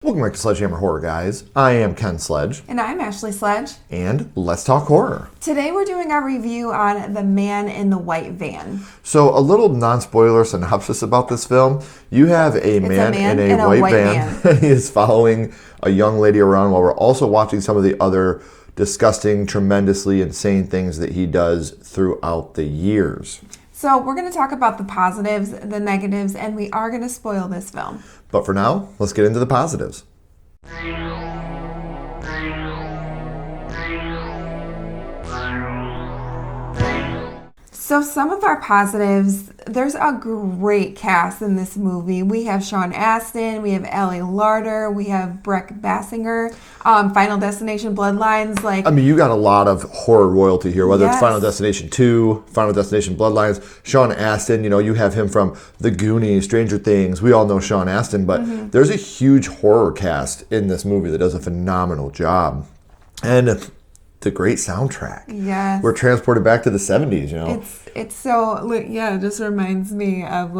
Welcome back to Sledgehammer Horror, guys. I am Ken Sledge. And I'm Ashley Sledge. And let's talk horror. Today we're doing our review on The Man in the White Van. So a little non-spoiler synopsis about this film. You have a man in a white van. He is following a young lady around while we're also watching some of the other disgusting, tremendously insane things that he does throughout the years. So we're going to talk about the positives, the negatives, and we are going to spoil this film. But for now, let's get into the positives. So some of our positives, there's a great cast in this movie. We have Sean Astin, we have Ali Larter, we have Breck Basinger, Final Destination Bloodlines. You got a lot of horror royalty here, whether it's Final Destination 2, Final Destination Bloodlines, Sean Astin, you have him from The Goonies, Stranger Things. We all know Sean Astin, but there's a huge horror cast in this movie that does a phenomenal job. And the great soundtrack. Yes. We're transported back to the 70s, It's so, it just reminds me of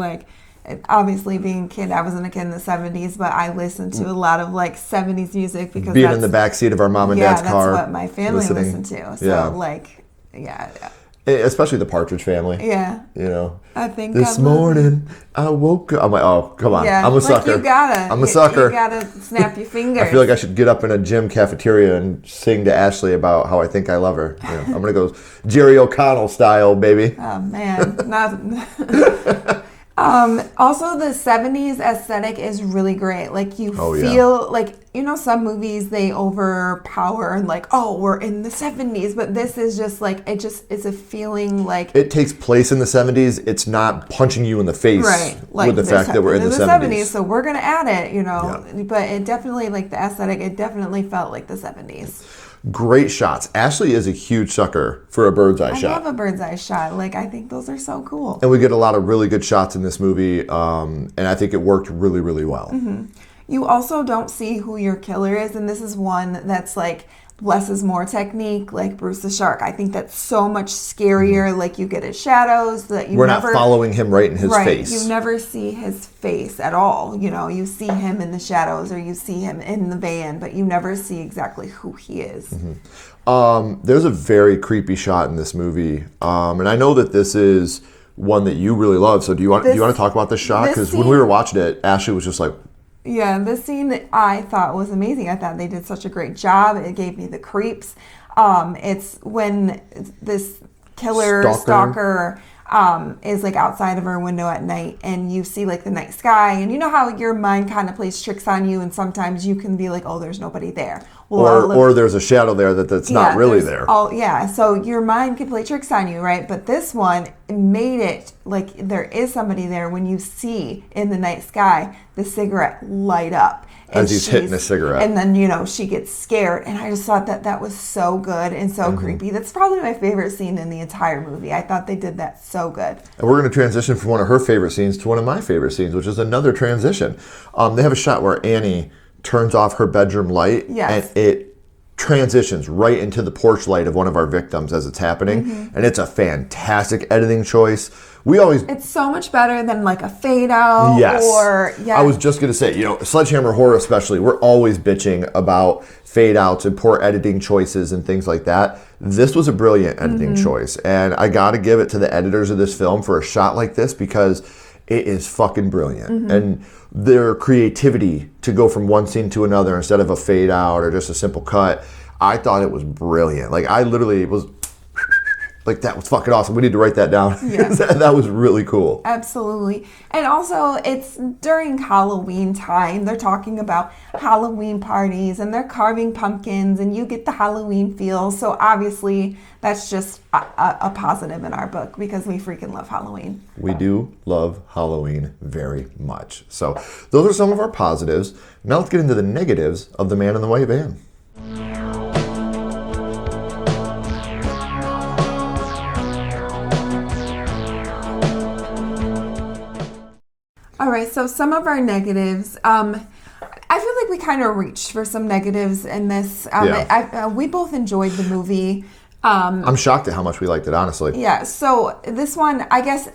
obviously being a kid. I wasn't a kid in the 70s, but I listened to a lot of 70s music because being in the backseat of our mom and dad's car. That's what my family listened to. So especially the Partridge Family. Yeah. I think this morning I woke up. I'm like, oh, come on. Yeah, I'm a sucker. I'm a sucker. You gotta snap your fingers. I feel like I should get up in a gym cafeteria and sing to Ashley about how I think I love her. I'm going to go Jerry O'Connell style, baby. Oh, man. Also, the 70s aesthetic is really great. You feel some movies, they overpower and we're in the 70s, but this is just it's a feeling it takes place in the 70s. It's not punching you in the face with the fact that we're in the 70s. So we're going to add it, but it definitely, the aesthetic, it definitely felt like the 70s. Great shots. Ashley is a huge sucker for a bird's eye shot. I love a bird's eye shot. I think those are so cool. And we get a lot of really good shots in this movie, and I think it worked really, really well. Mm-hmm. You also don't see who your killer is, and this is one that's less is more technique, like Bruce the Shark. I think that's so much scarier. You get his shadows. We're not following him right in his face. You never see his face at all. You see him in the shadows or you see him in the van, but you never see exactly who he is. Mm-hmm. There's a very creepy shot in this movie, and I know that this is one that you really love. So do you want to talk about this shot? Because when we were watching it, Ashley was just like, yeah, this scene I thought was amazing. I thought they did such a great job. It gave me the creeps. It's when this killer stalker is outside of her window at night, and you see the night sky, and you know how your mind kind of plays tricks on you, and sometimes you can be oh, there's nobody there. Or there's a shadow there that's not really there. Oh, yeah. So your mind can play tricks on you, right? But this one made it there is somebody there when you see in the night sky the cigarette light up. As he's hitting a cigarette. And then, she gets scared. And I just thought that was so good and so creepy. That's probably my favorite scene in the entire movie. I thought they did that so good. And we're going to transition from one of her favorite scenes to one of my favorite scenes, which is another transition. They have a shot where Annie turns off her bedroom light, and it transitions right into the porch light of one of our victims as it's happening, and it's a fantastic editing choice. It's so much better than a fade out. Yes. I was just going to say, Sledgehammer Horror especially, we're always bitching about fade outs and poor editing choices and things like that. This was a brilliant editing choice, and I got to give it to the editors of this film for a shot like this because it is fucking brilliant. And their creativity to go from one scene to another instead of a fade out or just a simple cut, I thought it was brilliant. I literally was that was fucking awesome. We need to write that down. Yeah. That was really cool. Absolutely. And also, it's during Halloween time. They're talking about Halloween parties and they're carving pumpkins and you get the Halloween feel. So obviously, that's just a positive in our book because we freaking love Halloween. We do love Halloween very much. So those are some of our positives. Now let's get into the negatives of The Man in the White Van. All right, so some of our negatives. I feel like we kind of reached for some negatives in this. We both enjoyed the movie. I'm shocked at how much we liked it, honestly. Yeah, so this one, I guess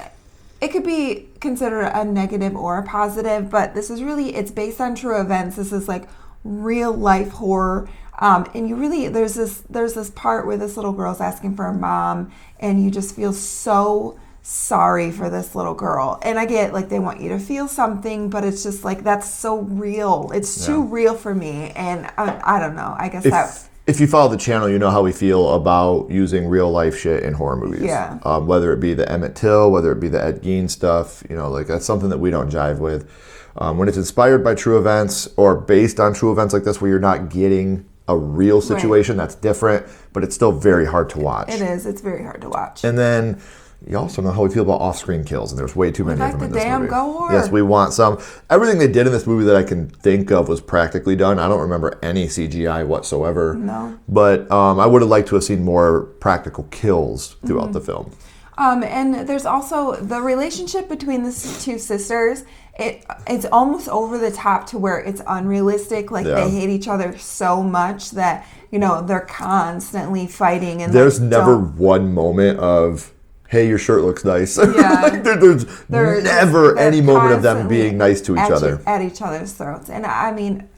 it could be considered a negative or a positive, but this is really, it's based on true events. This is like real life horror. And you really, there's this part where this little girl's asking for a mom, and you just feel so sorry for this little girl. And I get like they want you to feel something, but it's just like that's so real. It's too real for me. And I don't know. I guess if you follow the channel, you know how we feel about using real life shit in horror movies. Yeah. Whether it be the Emmett Till, whether it be the Ed Gein stuff, like that's something that we don't jive with. When it's inspired by true events or based on true events like this, where you're not getting a real situation, that's different, but it's still very hard to watch. It is. It's very hard to watch. And then you also know how we feel about off-screen kills, and there's way too many of them in this movie. Gore. Yes, we want some. Everything they did in this movie that I can think of was practically done. I don't remember any CGI whatsoever. No. But I would have liked to have seen more practical kills throughout the film. And there's also the relationship between the two sisters. It's almost over the top to where it's unrealistic. Like they hate each other so much that they're constantly fighting. And there's never one moment of, hey, your shirt looks nice. Yeah. there's never any moment of them being nice to each other. At each other's throats. And I mean,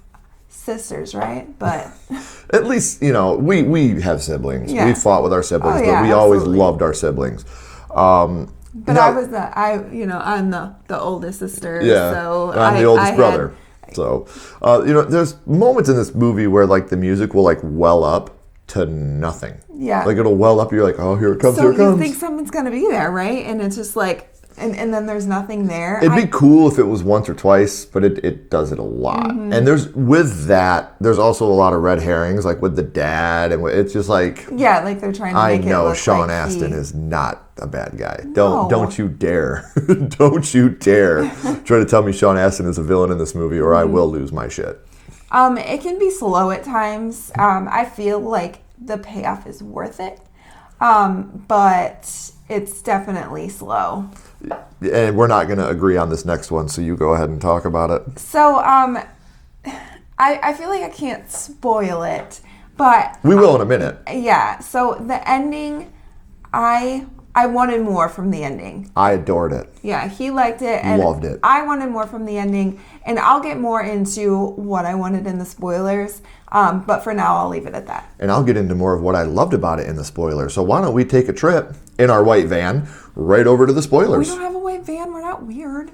sisters, right? But at least, we have siblings. Yeah. We fought with our siblings, but we always loved our siblings. But I'm the oldest sister. Yeah, so I'm the oldest brother. So, there's moments in this movie where like the music will like well up to nothing. Yeah. Like it'll well up. You're like, oh, here it comes, so here it comes. You think someone's going to be there, right? And it's just like, and then there's nothing there. It'd be cool if it was once or twice, but it does it a lot. Mm-hmm. And there's also a lot of red herrings, like with the dad, and it's just like, yeah, like they're trying to make it look Sean like Astin is not a bad guy. No. Don't you dare, don't you dare try to tell me Sean Astin is a villain in this movie, or I will lose my shit. It can be slow at times. I feel like the payoff is worth it, but it's definitely slow. And we're not going to agree on this next one, so you go ahead and talk about it. So, I feel like I can't spoil it, but we will in a minute. Yeah. So the ending, I wanted more from the ending. I adored it. Yeah, he liked it and loved it. I wanted more from the ending, and I'll get more into what I wanted in the spoilers. But for now, I'll leave it at that. And I'll get into more of what I loved about it in the spoilers. So why don't we take a trip in our white van right over to the spoilers? We don't have a white van. We're not weird.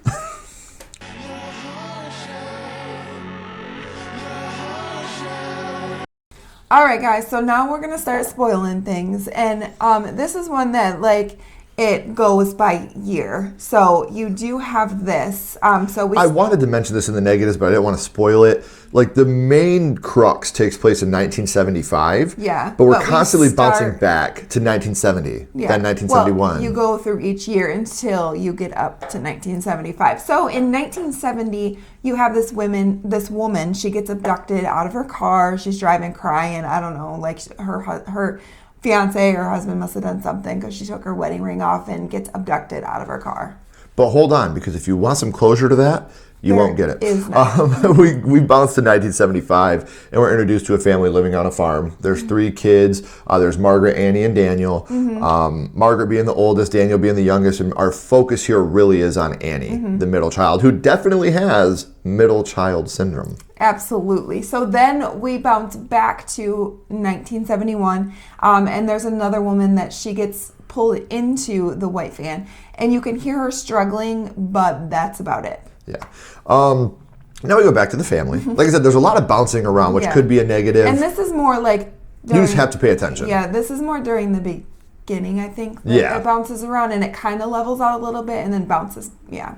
All right, guys. So now we're going to start spoiling things. And this is one that, like, it goes by year. So you do have this. I wanted to mention this in the negatives, but I didn't want to spoil it. Like, the main crux takes place in 1975. Yeah. But we're constantly bouncing back to 1970, then 1971. Well, you go through each year until you get up to 1975. So in 1970, you have this woman, she gets abducted out of her car. She's driving crying. I don't know, like her fiance or husband must have done something because she took her wedding ring off and gets abducted out of her car. But hold on, because if you want some closure to that, you won't get it. We bounced to 1975, and we're introduced to a family living on a farm. There's 3 kids. There's Margaret, Annie, and Daniel. Mm-hmm. Margaret being the oldest, Daniel being the youngest, and our focus here really is on Annie, the middle child, who definitely has middle child syndrome. Absolutely. So then we bounce back to 1971, and there's another woman that she gets pulled into the white van, and you can hear her struggling, but that's about it. Yeah. Now we go back to the family. Like I said, there's a lot of bouncing around, which could be a negative. And this is more like... you just have to pay attention. Yeah, this is more during the beginning, I think. It bounces around, and it kind of levels out a little bit, and then bounces. Yeah.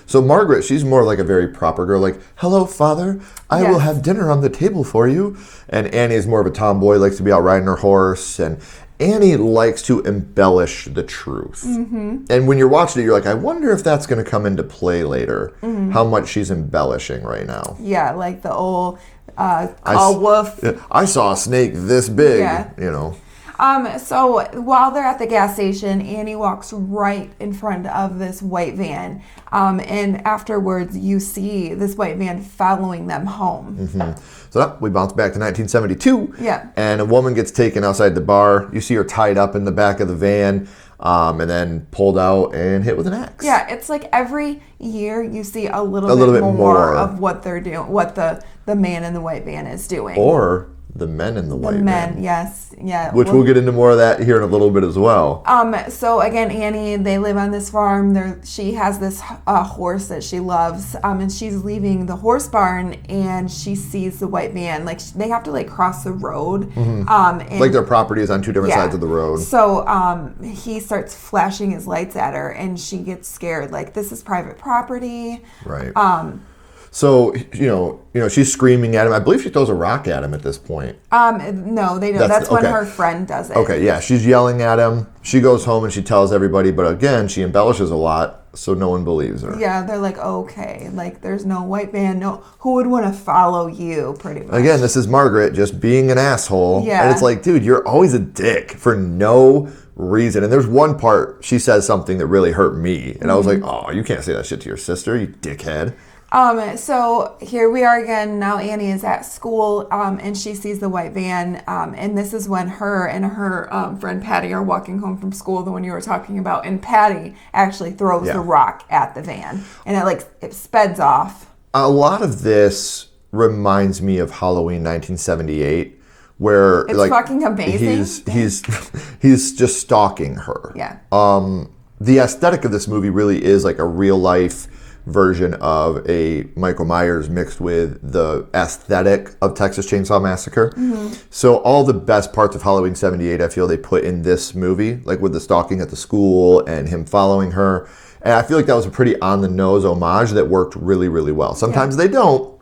So Margaret, she's more like a very proper girl, like, hello, father. I will have dinner on the table for you. And Annie is more of a tomboy, likes to be out riding her horse, and Annie likes to embellish the truth. Mm-hmm. And when you're watching it, you're like, I wonder if that's going to come into play later, how much she's embellishing right now. Yeah, like the old wolf. I saw a snake this big, So while they're at the gas station, Annie walks right in front of this white van. And afterwards, you see this white van following them home. Mm-hmm. So we bounce back to 1972. Yeah. And a woman gets taken outside the bar. You see her tied up in the back of the van. and then pulled out and hit with an axe. Yeah, it's like every year you see a little bit more of what they're doing, what the man in the white van is doing. Or the men in the white van. The men, yes. Yeah. Which we'll get into more of that here in a little bit as well. So again, Annie, they live on this farm. She has this horse that she loves, and she's leaving the horse barn, and she sees the white van. Like they have to like cross the road. And, like their property is on two different sides of the road. So he starts flashing his lights at her, and she gets scared. Like this is private property. Right. So, she's screaming at him. I believe she throws a rock at him at this point. No, they don't. That's when her friend does it. Okay, yeah. She's yelling at him. She goes home and she tells everybody. But again, she embellishes a lot, so no one believes her. Yeah, they're like, okay. Like, there's no white van. No, who would want to follow you, pretty much. Again, this is Margaret just being an asshole. Yeah. And it's like, dude, you're always a dick for no reason. And there's one part, she says something that really hurt me. And I was like, oh, you can't say that shit to your sister, you dickhead. So here we are again. Now Annie is at school, and she sees the white van. And this is when her and her friend Patty are walking home from school, the one you were talking about. And Patty actually throws the rock at the van, and it speds off. A lot of this reminds me of Halloween 1978, where it's fucking amazing. He's just stalking her. Yeah. The aesthetic of this movie really is like a real life version of a Michael Myers mixed with the aesthetic of Texas Chainsaw Massacre. So all the best parts of Halloween 78, I feel they put in this movie, like with the stalking at the school and him following her. And I feel like that was a pretty on-the-nose homage that worked really, really well. Sometimes they don't.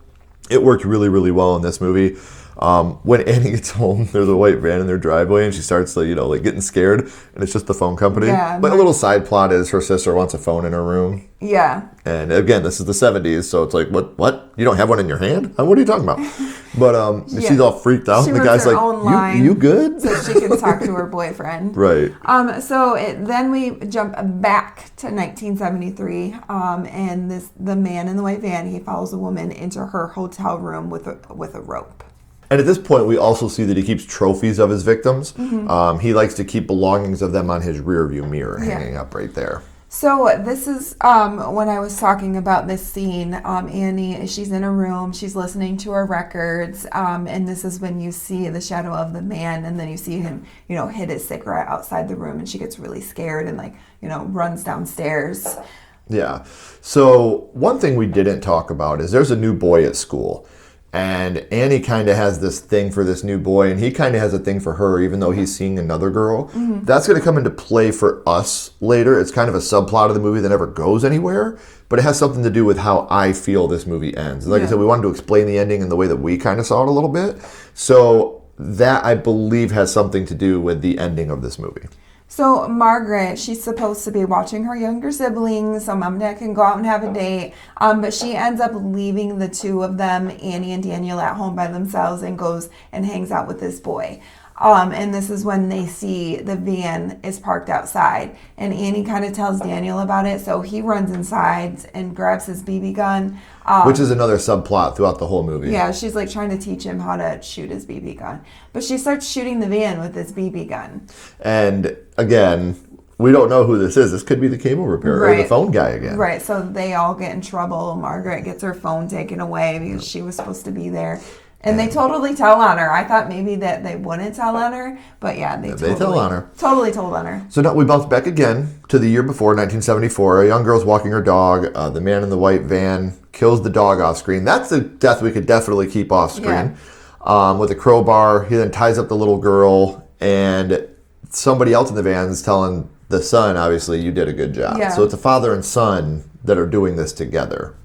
It worked really, really well in this movie. When Annie gets home, there's a white van in their driveway, and she starts, like getting scared, and it's just the phone company. Yeah, but a little side plot is her sister wants a phone in her room. Yeah. And again, this is the 70s, so it's like, what? You don't have one in your hand? What are you talking about? But she's all freaked out. She The runs guy's her own line like, you good? So she can talk to her boyfriend. Right. Then we jump back to 1973, and the man in the white van, he follows a woman into her hotel room with a rope. And at this point, we also see that he keeps trophies of his victims. He likes to keep belongings of them on his rearview mirror hanging up right there. So this is when I was talking about this scene. Annie, she's in a room, she's listening to her records, and this is when you see the shadow of the man, and then you see him, hit his cigarette outside the room, and she gets really scared and runs downstairs. Yeah. So one thing we didn't talk about is there's a new boy at school. And Annie kind of has this thing for this new boy, and he kind of has a thing for her, even though he's seeing another girl. That's going to come into play for us later. It's kind of a subplot of the movie that never goes anywhere, but it has something to do with how I feel this movie ends. And like I said, we wanted to explain the ending in the way that we kind of saw it a little bit. So that, I believe, has something to do with the ending of this movie. So Margaret, she's supposed to be watching her younger siblings so mom and dad can go out and have a date. But she ends up leaving the two of them, Annie and Daniel, at home by themselves and goes and hangs out with this boy. And this is when they see the van is parked outside. And Annie kind of tells Daniel about it. So he runs inside and grabs his BB gun. Which is another subplot throughout the whole movie. Yeah, she's like trying to teach him how to shoot his BB gun. But she starts shooting the van with this BB gun. And again, we don't know who this is. This could be the cable repairer or the phone guy again. Right, so they all get in trouble. Margaret gets her phone taken away because she was supposed to be there. And they totally tell on her. I thought maybe that they wouldn't tell on her, but yeah, they tell on her. Totally told on her. So now we bounce back again to the year before, 1974. A young girl's walking her dog. The man in the white van kills the dog off screen. That's a death we could definitely keep off screen. With a crowbar, he then ties up the little girl, and somebody else in the van is telling the son, obviously, you did a good job. Yeah. So it's a father and son that are doing this together.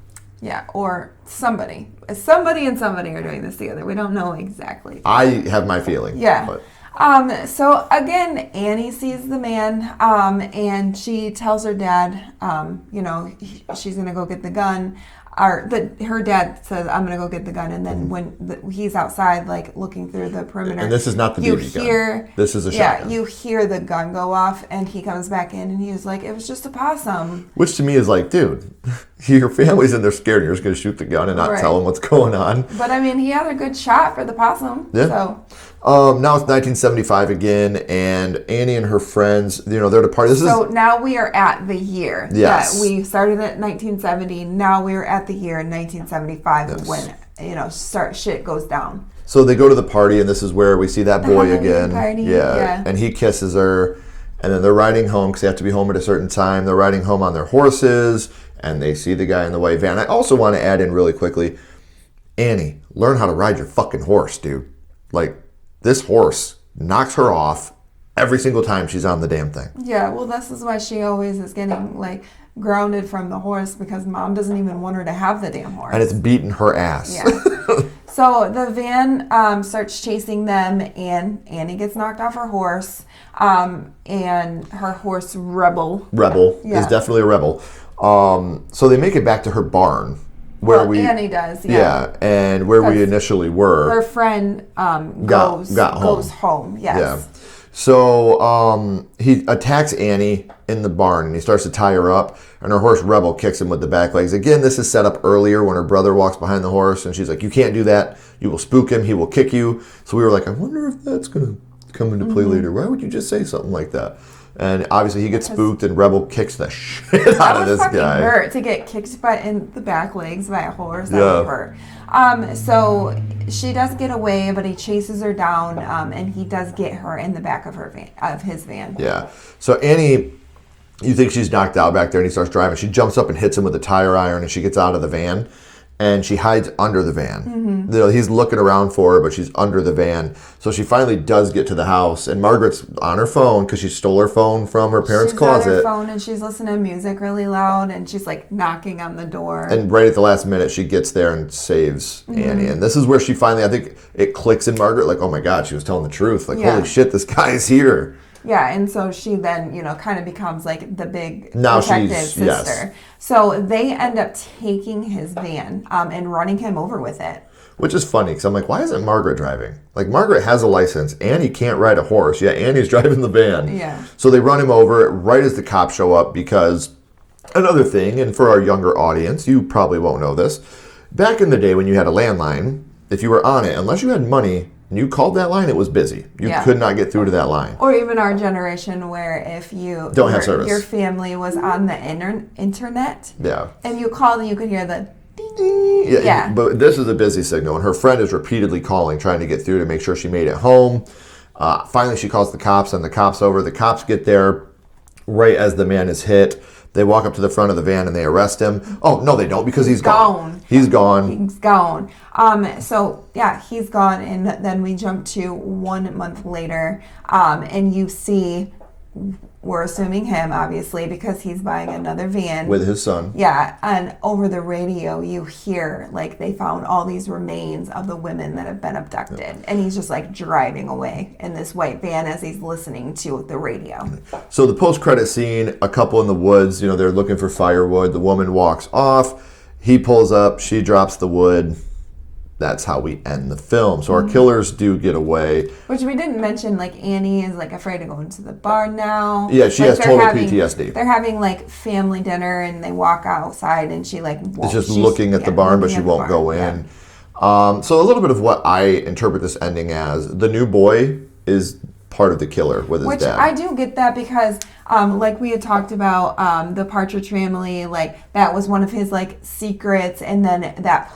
Yeah, or somebody. Somebody and somebody are doing this together. We don't know exactly. I have my feeling. Yeah. But. So again, Annie sees the man, and she tells her dad, she's gonna go get the gun. Her dad says, "I'm gonna go get the gun," and then when he's outside, like looking through the perimeter, and this is not the BB gun. This is a shotgun. Yeah, you hear the gun go off, and he comes back in, and he's like, "It was just a possum." Which to me is like, dude, your family's in there scared and you're just going to shoot the gun and not tell them what's going on. But I mean, he had a good shot for the possum. Yeah. So. Now it's 1975 again, and Annie and her friends, they're at a party. Now we are at the year. Yes. That we started at 1970. Now we are at the year in 1975 when, shit goes down. So they go to the party, and this is where we see that boy again. Party. Yeah. And he kisses her, and then they're riding home because they have to be home at a certain time. They're riding home on their horses, and they see the guy in the white van. I also want to add in really quickly, Annie, learn how to ride your fucking horse, dude. Like, this horse knocks her off every single time she's on the damn thing. Yeah, well, this is why she always is getting, like, grounded from the horse because mom doesn't even want her to have the damn horse. And it's beating her ass. Yeah. So the van starts chasing them, and Annie gets knocked off her horse, and her horse Rebel is definitely a rebel. So they make it back to her barn. Annie does, yeah. And where we initially were. Her friend goes home, yes. Yeah. So he attacks Annie in the barn, and he starts to tie her up, and her horse Rebel kicks him with the back legs. Again, this is set up earlier when her brother walks behind the horse, and she's like, you can't do that. You will spook him. He will kick you. So we were like, I wonder if that's going to come into play later. Why would you just say something like that? And obviously he gets spooked, and Rebel kicks the shit out of this guy. That would hurt to get kicked in the back legs by a horse. That would hurt. So she does get away, but he chases her down, and he does get her in the back of his van. Yeah. So Annie, you think she's knocked out back there, and he starts driving. She jumps up and hits him with a tire iron, and she gets out of the van. And she hides under the van. Mm-hmm. He's looking around for her, but she's under the van. So she finally does get to the house, and Margaret's on her phone because she stole her phone from her parents' closet. She's on her phone, and she's listening to music really loud, and she's like knocking on the door. And right at the last minute, she gets there and saves Annie. And this is where she finally, I think, it clicks in Margaret, like, oh my God, she was telling the truth. Like, holy shit, this guy's here. Yeah, and so she then, kind of becomes like the big protective sister. Yes. So they end up taking his van and running him over with it. Which is funny, because I'm like, why isn't Margaret driving? Like, Margaret has a license. Annie can't ride a horse. Yeah, Annie's driving the van. Yeah. So they run him over right as the cops show up, because another thing, and for our younger audience, you probably won't know this, back in the day when you had a landline, if you were on it, unless you had money, and you called that line, it was busy. You could not get through to that line. Or even our generation where if you don't have service, your family was on the internet, yeah, and you called and you could hear the ding. Yeah, but this is a busy signal, and her friend is repeatedly calling, trying to get through to make sure she made it home. Finally, she calls the cops, and the cops over. The cops get there right as the man is hit. They walk up to the front of the van and they arrest him. Oh, no, they don't, because he's gone. He's gone. He's gone. So, yeah, he's gone. And then we jump to 1 month later, and you see, we're assuming him, obviously, because he's buying another van. With his son. Yeah, and over the radio, you hear, like, they found all these remains of the women that have been abducted. Yeah. And he's just, like, driving away in this white van as he's listening to the radio. So the post-credit scene, a couple in the woods, they're looking for firewood. The woman walks off. He pulls up. She drops the wood. That's how we end the film. So our killers do get away. Which we didn't mention, like, Annie is, like, afraid to go into the bar now. Yeah, she has total PTSD. They're having, like, family dinner, and they walk outside, and she, like, won't. It's just looking at the barn, but she won't go in. Yeah. So a little bit of what I interpret this ending as, the new boy is part of the killer with his dad. Which I do get that because, like we had talked about, the Partridge Family, like that was one of his like secrets, and then that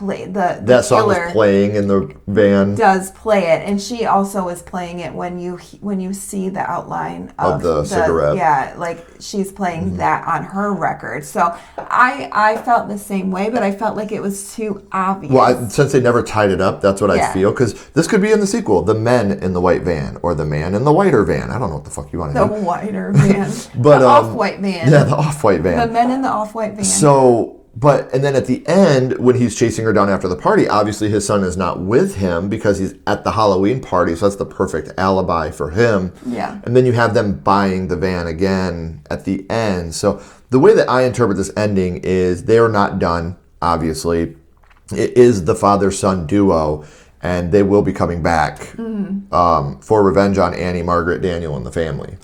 song was playing in the van. Does play it, and she also is playing it when you see the outline of the cigarette. Yeah, like she's playing that on her record. So I felt the same way, but I felt like it was too obvious. Well, since they never tied it up, that's what I feel, because this could be in the sequel, the men in the white van, or the man in the whiter van. I don't know what the fuck you want to do. The whiter van. But, the off-white van. Yeah, the off-white van. The men in the off-white van. So, and then at the end, when he's chasing her down after the party, obviously his son is not with him because he's at the Halloween party, so that's the perfect alibi for him. Yeah. And then you have them buying the van again at the end. So the way that I interpret this ending is they are not done, obviously. It is the father-son duo, and they will be coming back for revenge on Annie, Margaret, Daniel, and the family.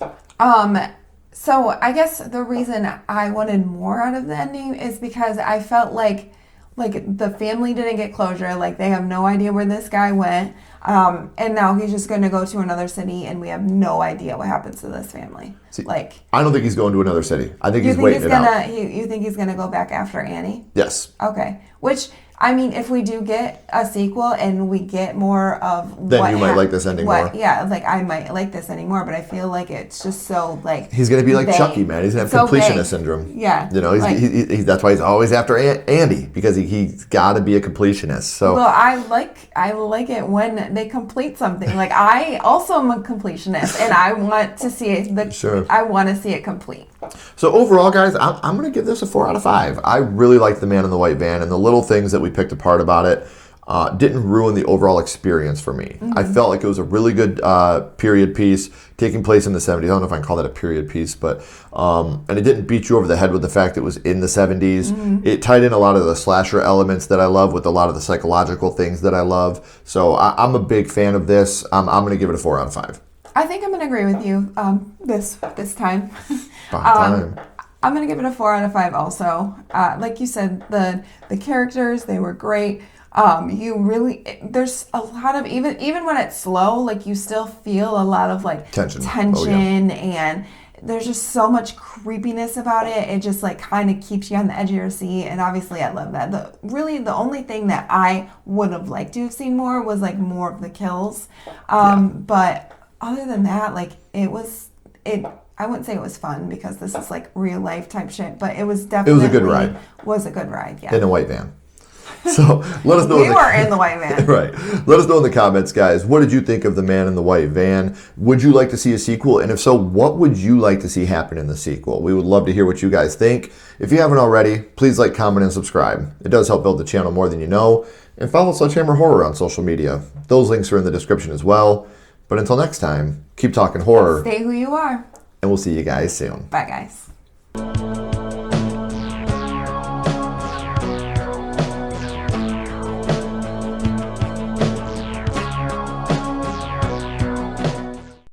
So I guess the reason I wanted more out of the ending is because I felt like the family didn't get closure. Like they have no idea where this guy went, and now he's just going to go to another city, and we have no idea what happens to this family. See, like I don't think he's going to another city. I think he's waiting it out. You think he's gonna go back after Annie? Yes. Okay. Which, I mean, if we do get a sequel and we get more of then you might like this ending more. Yeah, like I might like this ending more, but I feel like it's just so like he's gonna be like Chucky, man. He's gonna have completionist syndrome. Yeah, you know, that's why he's always after Andy, because he's got to be a completionist. So well, I like it when they complete something. Like I also am a completionist, and I want to see it. Sure. I want to see it complete. So overall, guys, I'm going to give this a 4 out of 5. I really liked The Man in the White Van, and the little things that we picked apart about it didn't ruin the overall experience for me. Mm-hmm. I felt like it was a really good period piece taking place in the 70s. I don't know if I can call that a period piece, but and it didn't beat you over the head with the fact it was in the 70s. Mm-hmm. It tied in a lot of the slasher elements that I love with a lot of the psychological things that I love. So I'm a big fan of this. I'm going to give it a 4 out of 5. I think I'm going to agree with you this time. I'm going to give it a 4 out of 5 also. Like you said, the characters, they were great. There's a lot of, even when it's slow, like you still feel a lot of like tension and there's just so much creepiness about it. It just like kind of keeps you on the edge of your seat. And obviously I love that. The only thing that I would have liked to have seen more was like more of the kills. But other than that, like I wouldn't say it was fun because this is like real life type shit, but it was definitely a good ride. Yeah. In a white van. So let us know. We were in the white van. Right. Let us know in the comments, guys. What did you think of The Man in the White Van? Would you like to see a sequel? And if so, what would you like to see happen in the sequel? We would love to hear what you guys think. If you haven't already, please like, comment, and subscribe. It does help build the channel more than you know. And follow Sledgehammer Horror on social media. Those links are in the description as well. But until next time, keep talking horror. Stay who you are. And we'll see you guys soon. Bye, guys.